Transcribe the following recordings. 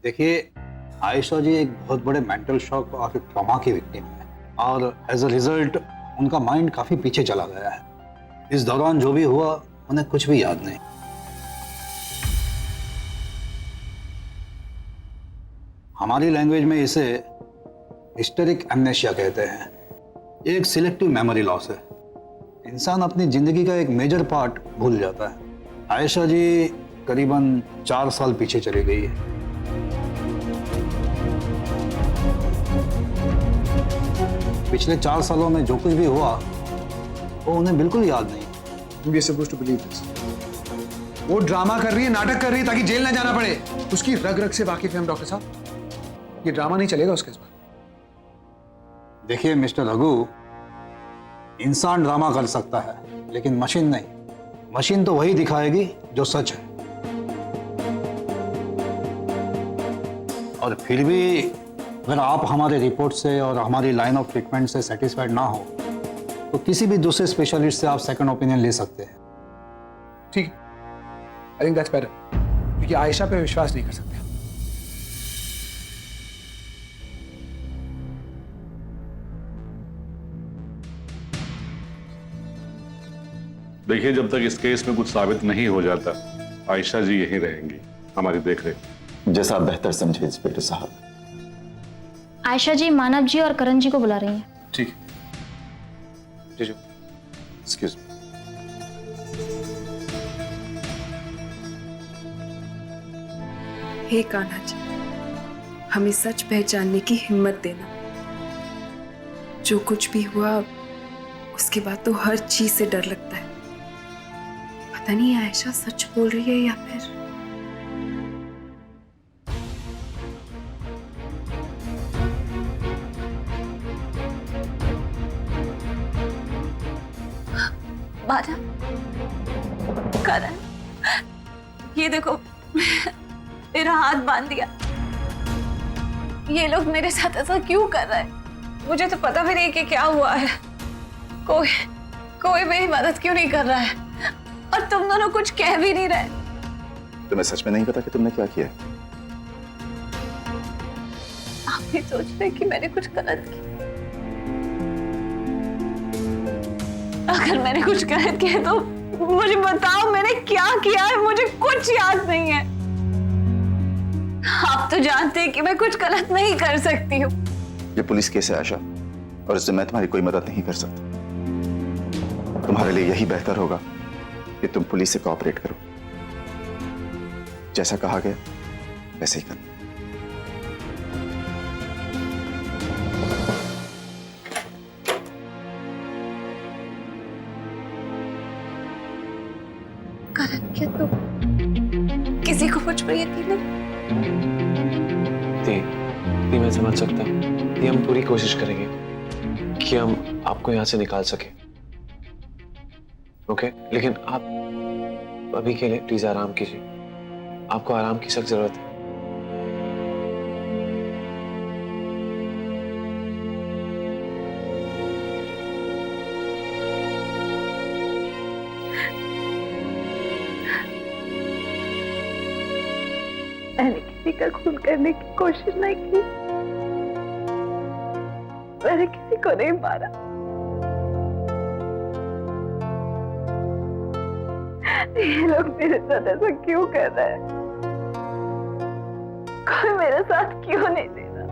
देखिए, आयशा जी एक बहुत बड़े मेंटल शॉक और ट्रॉमा की विक्टिम है और एज अ रिजल्ट उनका माइंड काफी पीछे चला गया है। इस दौरान जो भी हुआ उन्हें कुछ भी याद नहीं। हमारी लैंग्वेज में इसे हिस्टेरिक एमनेशिया कहते हैं। ये एक सिलेक्टिव मेमोरी लॉस है। इंसान अपनी जिंदगी का एक मेजर पार्ट भूल जाता है। आयशा जी करीबन 4 साल पीछे चली गई है। पिछले 4 सालों में जो कुछ भी हुआ वो उन्हें बिल्कुल याद नहीं। We are supposed to believe this. वो ड्रामा कर रही है, नाटक कर रही है ताकि जेल ना जाना पड़े। उसकी रग रग से वाकिफ है हम डॉक्टर साहब। ये ड्रामा नहीं चलेगा उसके इस बार। देखिए मिस्टर रघु, इंसान ड्रामा कर सकता है लेकिन मशीन नहीं। मशीन तो वही दिखाएगी जो सच है। और फिर भी अगर आप हमारे रिपोर्ट से और हमारी लाइन ऑफ ट्रीटमेंट से सेटिस्फाइड ना हो तो किसी भी दूसरे स्पेशलिस्ट से आप सेकंड ओपिनियन ले सकते हैं। ठीक है, आई थिंक दैट्स बेटर, क्योंकि आयशा पे विश्वास नहीं कर सकते। देखिए, जब तक इस केस में कुछ साबित नहीं हो जाता आयशा जी यहीं रहेंगी हमारी देखरेख। जैसा आप बेहतर समझे इंस्पेक्टर साहब। आयशा जी मानव जी और करण जी को बुला रही हैं। ठीक है। जीजू, एक्सक्यूज मी। हे कान्हा जी, हमें सच पहचानने की हिम्मत देना। जो कुछ भी हुआ उसके बाद तो हर चीज से डर लगता है। पता नहीं आयशा सच बोल रही है या फिर बारा, करण, ये देखो मेरा हाथ बांध दिया। ये लोग मेरे साथ ऐसा क्यों कर रहे हैं? मुझे तो पता भी नहीं कि क्या हुआ है। कोई मेरी मदद क्यों नहीं कर रहा है? और तुम दोनों कुछ कह भी नहीं रहे। तुम्हें सच में नहीं पता कि तुमने क्या किया है? आप भी सोचते हैं कि मैंने कुछ गलत किया। अगर मैंने कुछ गलत किया तो मुझे बताओ, मैंने क्या किया है? मुझे कुछ याद नहीं है। आप तो जानते हैं कि मैं कुछ गलत नहीं कर सकती हूँ। ये पुलिस केस है आशा, और इससे मैं तुम्हारी कोई मदद नहीं कर सकता। तुम्हारे लिए यही बेहतर होगा कि तुम पुलिस से कोऑपरेट करो। जैसा कहा गया वैसे ही करो। करण, क्या तुम किसी को मुझ पर यकीन नहीं? दी, मैं समझ सकता हूँ। दी, हम पूरी कोशिश करेंगे कि हम आपको यहाँ से निकाल सके। ओके, लेकिन आप अभी के लिए प्लीज आराम कीजिए। आपको आराम की सख्त जरूरत है। मैंने किसी का खून करने की कोशिश नहीं की। मैंने किसी को नहीं मारा। ये लोग मेरे साथ ऐसा क्यों कर रहे हैं? कोई मेरे साथ क्यों नहीं दे रहा?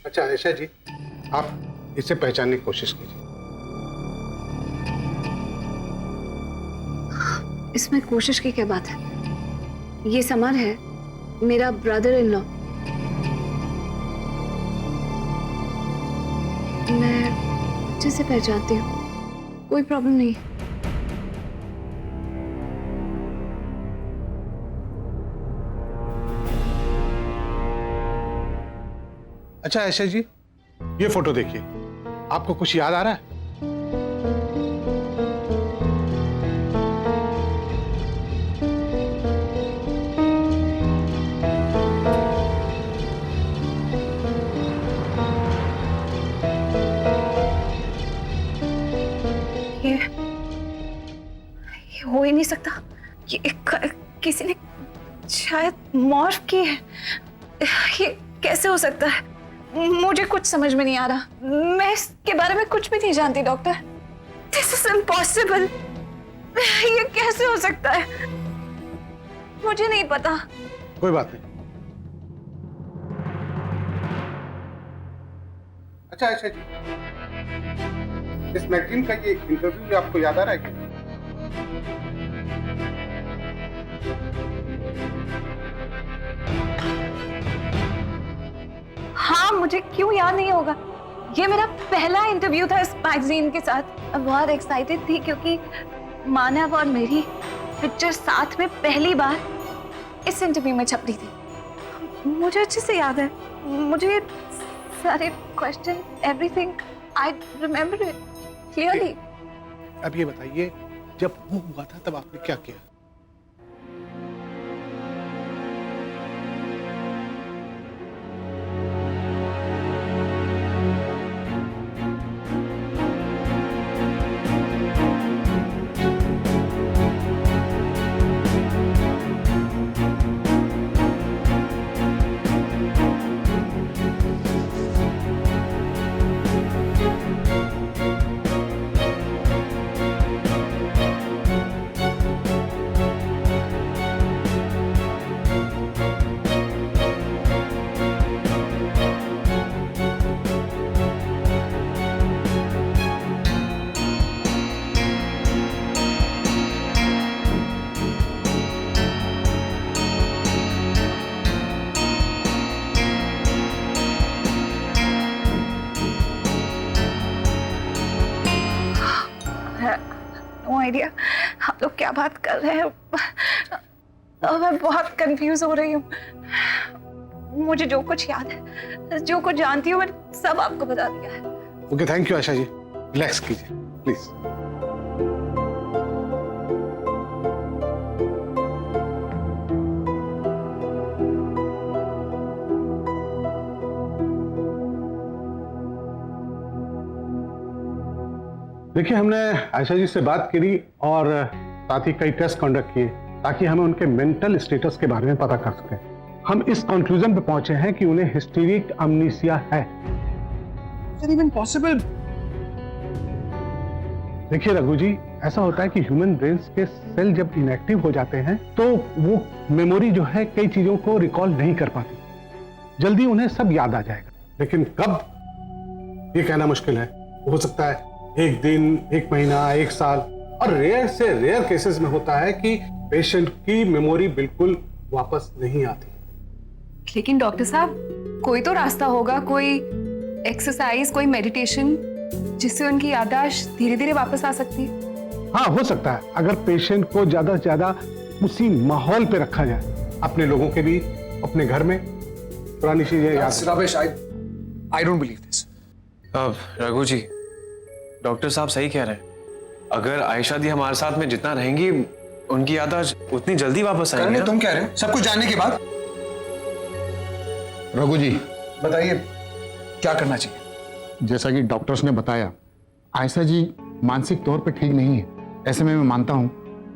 अच्छा आयशा जी, आप इसे पहचानने की कोशिश कीजिए। इसमें कोशिश की क्या बात है? ये समर है, मेरा ब्रदर इन लॉ। मैं अच्छे से पहचानती हूँ, कोई प्रॉब्लम नहीं। अच्छा आयशा जी, ये फोटो देखिए, आपको कुछ याद आ रहा है? शायद मॉर्फ की है। ये कैसे हो सकता है? मुझे कुछ समझ में नहीं आ रहा। मैं इसके बारे में कुछ भी नहीं जानती डॉक्टर। This is impossible. ये कैसे हो सकता है? मुझे नहीं पता। कोई बात नहीं। अच्छा आयशा जी, इस मैगजीन का ये इंटरव्यू आपको याद आ रहा है क्या? हाँ, मुझे क्यों याद नहीं होगा। ये मेरा पहला इंटरव्यू था इस मैगजीन के साथ। बहुत एक्साइटेड थी क्योंकि मानव और मेरी पिक्चर साथ में पहली बार इस इंटरव्यू में छप रही थी। मुझे अच्छे से याद है। मुझे सारे question, everything, I remember it clearly. अब ये बताइए, जब वो हुआ था तब आपने क्या किया? नो आइडिया आप लोग क्या बात कर रहे हैं। मैं बहुत कंफ्यूज हो रही हूँ। मुझे जो कुछ याद है, जो कुछ जानती हूँ, मैंने सब आपको बता दिया है। Okay, thank you Ayesha ji. Relax कीजिए प्लीज। देखिए, हमने आयशा जी से बात करी और साथ ही कई टेस्ट कंडक्ट किए ताकि हमें उनके मेंटल स्टेटस के बारे में पता कर सकें। हम इस कंक्लूजन पे पहुंचे हैं कि उन्हें हिस्टेरिक अमनीसिया है। Is it even possible? देखिए रघु जी, ऐसा होता है कि ह्यूमन ब्रेन्स के सेल जब इनएक्टिव हो जाते हैं तो वो मेमोरी जो है कई चीजों को रिकॉल नहीं कर पाती। जल्दी उन्हें सब याद आ जाएगा, लेकिन कब ये कहना मुश्किल है। हो सकता है एक दिन, एक महीना, एक साल, और रेयर से रेयर केसेस में होता है कि पेशेंट की मेमोरी बिल्कुल वापस नहीं आती। लेकिन डॉक्टर साहब, कोई तो रास्ता होगा, कोई एक्सरसाइज, कोई मेडिटेशन, जिससे उनकी याददाश्त धीरे धीरे वापस आ सकती है। हाँ, हो सकता है अगर पेशेंट को ज्यादा से ज्यादा उसी माहौल पे रखा जाए, अपने लोगों के बीच, अपने घर में, पुरानी चीजें याद। Ramesh, I don't believe this. Raghu ji, doctor साहब सही कह रहे हैं। अगर आयशा दी हमारे साथ में जितना रहेंगी, उनकी याददाश्त उतनी जल्दी वापस आएगी। तुम कह रहे हो सब कुछ जानने के बाद? रघु जी, बताइए क्या करना चाहिए? जैसा कि डॉक्टर्स ने बताया, आयशा जी मानसिक तौर पे ठीक नहीं है। ऐसे में मैं मानता हूं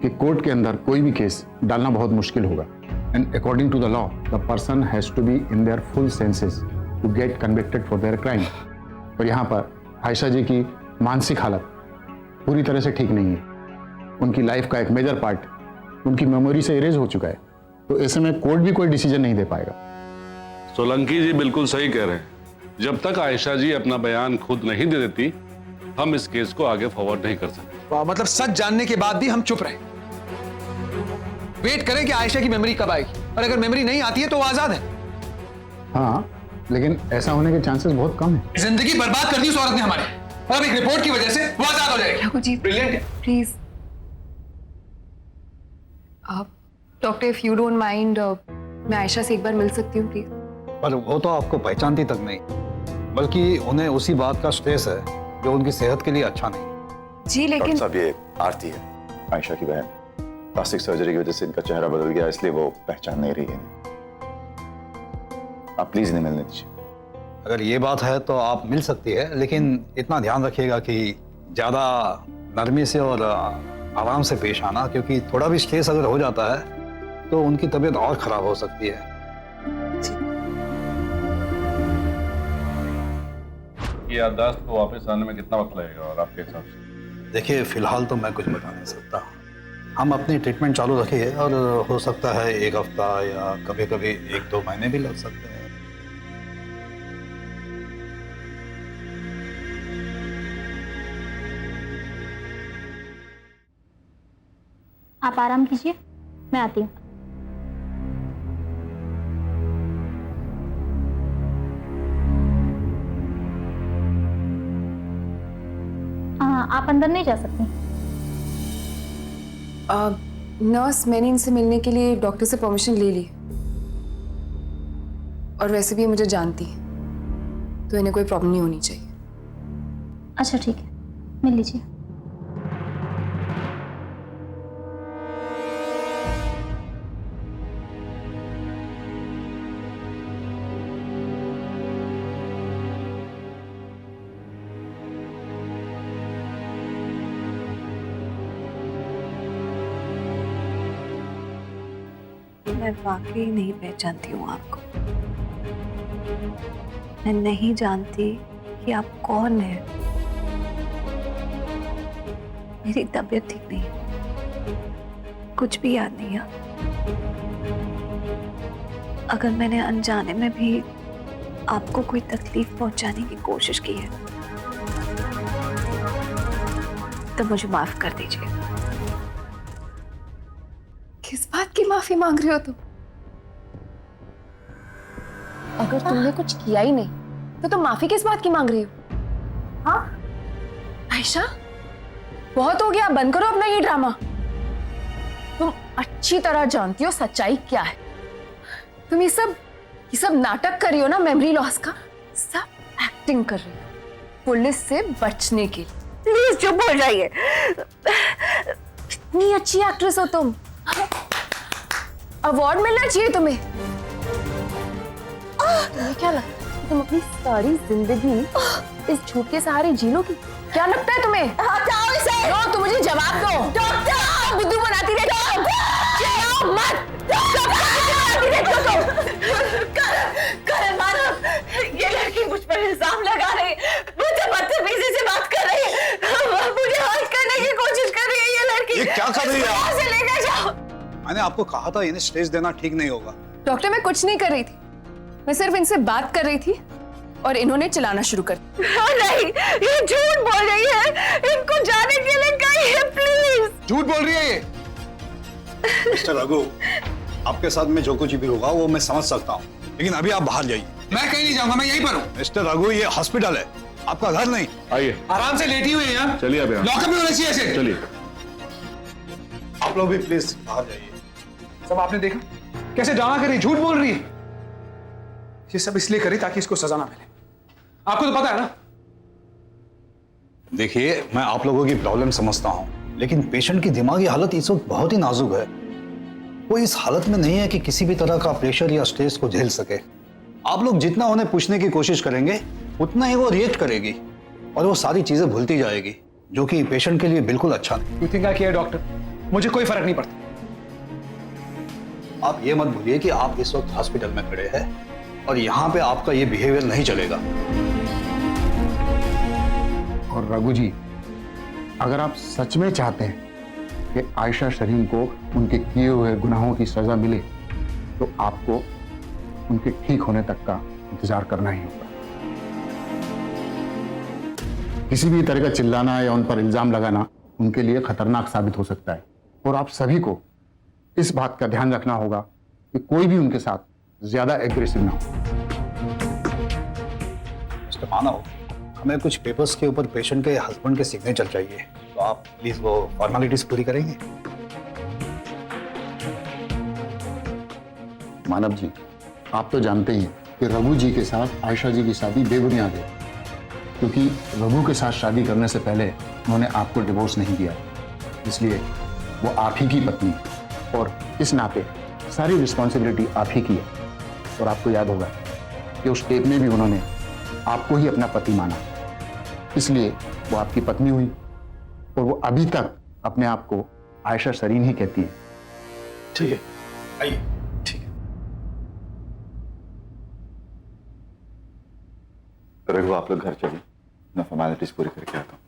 कि कोर्ट के अंदर कोई भी केस डालना बहुत मुश्किल होगा। And according to the law, the person has to be in their full senses to get convicted for their crime. और यहाँ पर आयशा जी की मानसिक हालत पूरी तरह से ठीक नहीं है। उनकी लाइफ का एक मेजर पार्ट उनकी मेमोरी से इरेज हो चुका है, तो ऐसे में कोर्ट भी कोई डिसीजन नहीं दे पाएगा। सोलंकी जी बिल्कुल सही कह रहे हैं। जब तक आयशा जी अपना बयान खुद नहीं दे देती, हम इस केस को आगे फॉरवर्ड नहीं कर सकते। मतलब सच जानने के बाद भी हम चुप रहे, वेट करें कि आयशा की मेमोरी कब आएगी, और अगर मेमोरी नहीं आती है तो वो आजाद है। हाँ, लेकिन ऐसा होने के चांसेस बहुत कम है। जिंदगी बर्बाद कर दी उस औरत ने हमारी, और अब एक रिपोर्ट की वजह से वो आजाद हो जाएगी। रघु जी, ब्रिलियंट है। प्लीज आप doctor, if you don't mind, मैं आयशा से एक बार मिल सकती हूँ प्लीज? पर वो तो आपको पहचानती तक नहीं, बल्कि उन्हें उसी बात का स्ट्रेस है जो उनकी सेहत के लिए अच्छा नहीं। जी लेकिन साहब, ये आरती है, आयशा की बहन। प्लास्टिक सर्जरी की वजह से इनका चेहरा बदल गया, इसलिए वो पहचान नहीं रही है। आप प्लीज इन्हें मिलने दीजिए। अगर ये बात है तो आप मिल सकती है, लेकिन इतना ध्यान रखिएगा कि ज्यादा नरमी से और आराम से पेश आना, क्योंकि थोड़ा भी स्ट्रेस अगर हो जाता है तो उनकी तबीयत और खराब हो सकती है। ये याददाश्त को वापस आने में कितना वक्त लगेगा और आपके हिसाब से? देखिए, फिलहाल तो मैं कुछ बता नहीं सकता। हम अपनी ट्रीटमेंट चालू रखिए और हो सकता है 1 हफ्ता या कभी कभी 1-2 महीने भी लग सकते हैं। आप आराम कीजिए, मैं आती हूँ। आप अंदर नहीं जा सकती। नर्स, मैंने इनसे मिलने के लिए डॉक्टर से परमिशन ले ली और वैसे भी ये मुझे जानती है, तो इन्हें कोई प्रॉब्लम नहीं होनी चाहिए। अच्छा ठीक है, मिल लीजिए। मैं वाकई नहीं पहचानती हूँ आपको। मैं नहीं जानती कि आप कौन है। मेरी तबीयत ठीक नहीं, कुछ भी याद नहीं है। अगर मैंने अनजाने में भी आपको कोई तकलीफ पहुंचाने की कोशिश की है तो मुझे माफ कर दीजिए। किस बात की माफी मांग रहे हो तुम? अगर तुमने कुछ किया ही नहीं तो तुम माफी किस बात की मांग रही हो? हाँ आयशा, बहुत हो गया, बंद करो अपना ये ड्रामा। तुम अच्छी तरह जानती हो सच्चाई क्या है। तुम ये सब नाटक कर रही हो ना, मेमोरी लॉस का। सब एक्टिंग कर रही हो पुलिस से बचने के लिए। प्लीज चुप हो जाइए। इतनी अच्छी एक्ट्रेस हो तुम, अवार्ड मिलना चाहिए तुम्हें। तुम्हें क्या लगता है तुम अपनी सारी जिंदगी इस झूठ के सहारे जी लोगी? क्या लगता है तुम्हें? हटाओ इसे। नो, तुम मुझे जवाब दो। डॉक्टर, बुद्धू बनाती रहती हो। चिल्लाओ मत। करण मानव, ये लड़की मुझ पर इल्जाम लगा रही है, मुझे बदतमीजी से बात कर रही है, मुझे हर्ट करने की कोशिश कर रही है ये लड़की। ये क्या कर रही है आप? से लेकर जाओ। मैंने आपको कहा था इन्हें स्ट्रेस देना ठीक नहीं होगा। डॉक्टर, मैं कुछ नहीं कर रही थी, मैं सिर्फ इनसे बात कर रही थी और इन्होंने चलाना शुरू कर दिया। नहीं, ये झूठ बोल रही है, इनको जाने के लिए कहिए प्लीज। झूठ बोल रही है ये। मिस्टर रघु, आपके साथ में जो कुछ भी होगा वो मैं समझ सकता हूँ, लेकिन अभी आप बाहर जाइए। मैं कहीं नहीं जाऊंगा, मैं यहीं पर हूँ। मिस्टर रघु, ये हॉस्पिटल है, आपका घर नहीं। आइए, आराम से लेटी हुई है यहाँ। चलिए अब यहाँ। लॉकअप में होना चाहिए ऐसे। चलिए। आप लोग भी प्लीज बाहर जाइए। सब आपने देखा कैसे ड्रामा कर रही, झूठ बोल रही है। ये सब इसलिए करी ताकि इसको सजा ना मिले। आपको तो पता है ना। देखिए, मैं आप लोगों की प्रॉब्लम समझता हूँ, लेकिन पेशेंट की दिमागी हालत इस वक्त बहुत ही नाजुक है। वो इस हालत में नहीं है कि किसी भी तरह का प्रेशर या स्ट्रेस को झेल सके। आप लोग जितना उन्हें पूछने की कोशिश करेंगे उतना ही वो रिएक्ट करेगी और वो सारी चीजें भूलती जाएगी, जो कि पेशेंट के लिए बिल्कुल अच्छा नहीं। You think I care doctor? मुझे कोई फर्क नहीं पड़ता। आप ये मत भूलिए कि आप इस वक्त हॉस्पिटल में खड़े हैं और यहाँ पे आपका ये बिहेवियर नहीं चलेगा। और रघु जी, अगर आप सच में चाहते हैं कि आयशा शरीन को उनके किए हुए गुनाहों की सजा मिले तो आपको उनके ठीक होने तक का इंतजार करना ही होगा। किसी भी तरह का चिल्लाना या उन पर इल्जाम लगाना उनके लिए खतरनाक साबित हो सकता है और आप सभी को इस बात का ध्यान रखना होगा कि कोई भी उनके साथ ज्यादा एग्रेसिव ना हो। मिस्टर मानव, हमें कुछ पेपर्स के ऊपर पेशेंट के हस्बैंड के सिग्नेचर चाहिए, तो आप प्लीज वो फॉर्मेलिटीज पूरी करेंगे। मानव जी, आप तो जानते ही हैं कि रघु जी के साथ आयशा जी की शादी बेबुनियाद है, क्योंकि रघु के साथ शादी करने से पहले उन्होंने आपको डिवोर्स नहीं दिया, इसलिए वो आप ही की पत्नी है और इस नाते सारी रिस्पॉन्सिबिलिटी आप ही की है। और आपको याद होगा कि उस टेप में भी उन्होंने आपको ही अपना पति माना, इसलिए वो आपकी पत्नी हुई और वो अभी तक अपने आप को आयशा शरीन ही कहती है। ठीक है, आइए। ठीक है। रघु, आप लोग घर चलिए, मैं फॉर्मेलिटीज पूरी करके आता हूँ।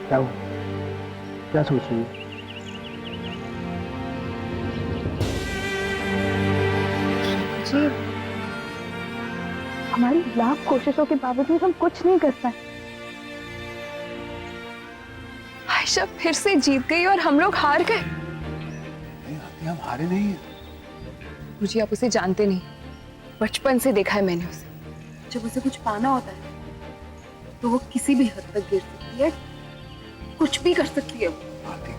क्या हुआ? क्या सोच रही है? जी, हमारी लाख कोशिशों के बावजूद हम कुछ नहीं कर पाए। आयशा फिर से जीत गई और हम लोग हार गए। हम हारे नहीं हैं। मुझे आप उसे जानते नहीं, बचपन से देखा है मैंने उसे। जब उसे कुछ पाना होता है तो वो किसी भी हद तक गिर सकती है, कुछ भी कर सकती है वो। आरती,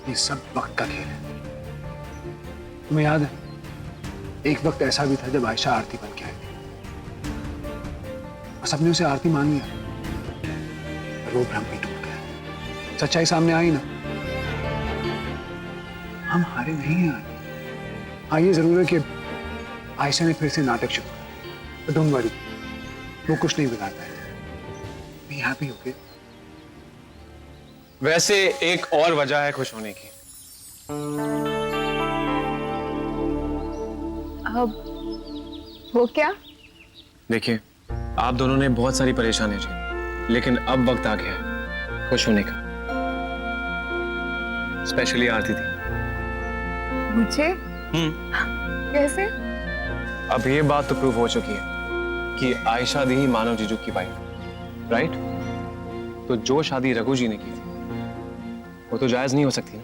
ये सब वक्त का खेल है। तुम्हें याद है, एक वक्त ऐसा भी था जब आयशा आरती बन के आई थी और सबने उसे आरती मान लिया, पर वो भ्रम भी टूट गया। सच्चाई सामने आई ना। हम हारे नहीं हैं आरती। हाँ, ये जरूर है कि आयशा ने फिर से नाटक शुरू किया, तो डोंट वरी, वो कुछ नहीं बिगाड़ पाएगा। Be happy, okay? वैसे एक और वजह है खुश होने की। अब वो क्या? देखिए, आप दोनों ने बहुत सारी परेशानियां झेली, लेकिन अब वक्त आ गया है खुश होने का। स्पेशली आरती थी। मुझे? कैसे? अब ये बात तो प्रूव हो चुकी है कि आयशा दी ही मानव जीजू की वाइफ, राइट? तो जो शादी रघु जी ने की थी वो तो जायज नहीं हो सकती ना।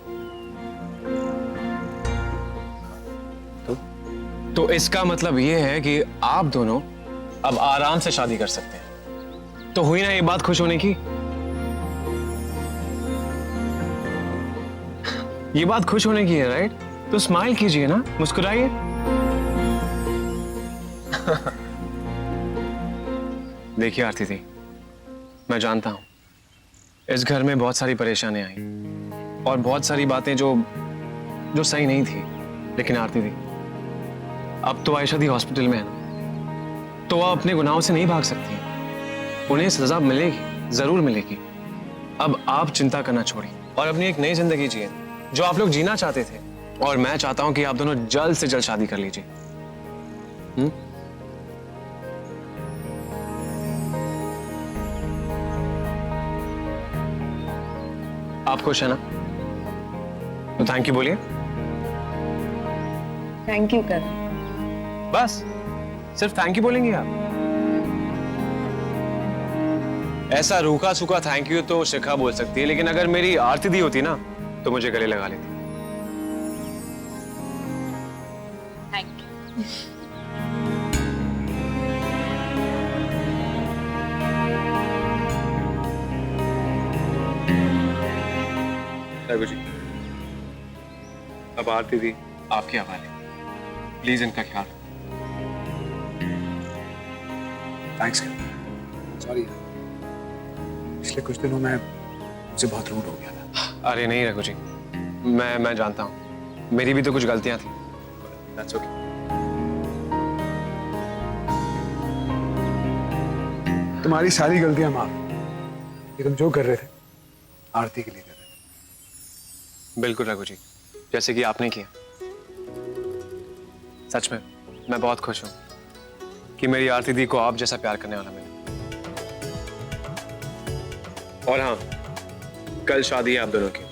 तो इसका मतलब ये है कि आप दोनों अब आराम से शादी कर सकते हैं। तो हुई ना ये बात खुश होने की? ये बात खुश होने की है, राइट? तो स्माइल कीजिए ना, मुस्कुराइए। देखिए आरती दी, मैं जानता हूं इस घर में बहुत सारी परेशानियां आई और बहुत सारी बातें जो सही नहीं थी, लेकिन आरती दी, अब तो आयशा दी हॉस्पिटल में है ना, तो वह अपने गुनाहों से नहीं भाग सकती है। उन्हें सजा मिलेगी, जरूर मिलेगी। अब आप चिंता करना छोड़िए और अपनी एक नई जिंदगी जिए जो आप लोग जीना चाहते थे। और मैं चाहता हूं कि आप दोनों जल्द से जल्द शादी कर लीजिए। आप खुश है ना? तो थैंक यू बोलिए। थैंक यू कर। बस सिर्फ थैंक यू बोलेंगे आप? ऐसा रूखा सूखा थैंक यू तो शिखा बोल सकती है, लेकिन अगर मेरी आरती दी होती ना तो मुझे गले लगा लेती। Thank you. रघु जी, अब आरती दी आपके हवाले, प्लीज इनका ख्याल। थैंक्स। सॉरी, पिछले कुछ दिनों में मुझसे बहुत रूड हो गया था। अरे नहीं रघु जी, मैं जानता हूं, मेरी भी तो कुछ गलतियां थी। That's okay. तुम्हारी सारी गलतियां माफ, कि तुम जो कर रहे थे आरती के लिए कर रहे थे। बिल्कुल रघु जी, जैसे कि आपने किया। सच में मैं बहुत खुश हूं कि मेरी आरती दी को आप जैसा प्यार करने वाला मिला। और हाँ, कल शादी है आप दोनों की।